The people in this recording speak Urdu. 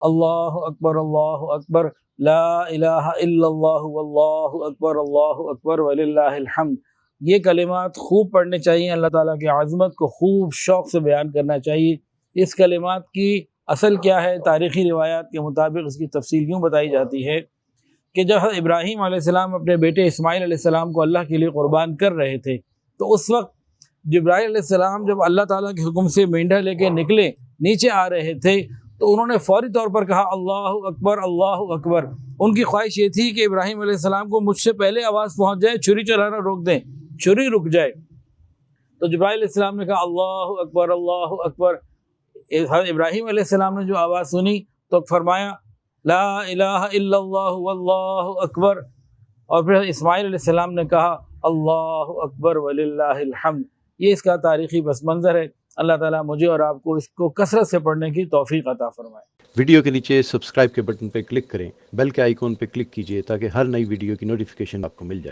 اللہ اکبر لا الہ الا اللہ واللہ اکبر وللہ الحمد۔ یہ کلمات خوب پڑھنے چاہیے، اللہ تعالیٰ کی عظمت کو خوب شوق سے بیان کرنا چاہیے۔ اس کلمات کی اصل کیا ہے؟ تاریخی روایات کے مطابق اس کی تفصیل یوں بتائی جاتی ہے کہ جب ابراہیم علیہ السلام اپنے بیٹے اسماعیل علیہ السلام کو اللہ کے لیے قربان کر رہے تھے، تو اس وقت جبرائیل علیہ السلام جب اللہ تعالیٰ کے حکم سے مینڈھا لے کے نکلے، نیچے آ رہے تھے، تو انہوں نے فوری طور پر کہا اللہ اکبر اللہ اکبر۔ ان کی خواہش یہ تھی کہ ابراہیم علیہ السلام کو مجھ سے پہلے آواز پہنچ جائے، چھری چلانا روک دیں، چھری رک جائے۔ تو جبرائیل علیہ السلام نے کہا اللہ اکبر اللہ اکبر۔ ابراہیم علیہ السلام نے جو آواز سنی تو فرمایا لا الہ الا اللہ واللہ اکبر، اور پھر اسماعیل علیہ السلام نے کہا اللہ اکبر وللہ الحمد۔ یہ اس کا تاریخی پس منظر ہے۔ اللہ تعالیٰ مجھے اور آپ کو اس کو کثرت سے پڑھنے کی توفیق عطا فرمائے۔ ویڈیو کے نیچے سبسکرائب کے بٹن پہ کلک کریں، بیل کے آئیکن پہ کلک کیجئے تاکہ ہر نئی ویڈیو کی نوٹیفیکیشن آپ کو مل جائے۔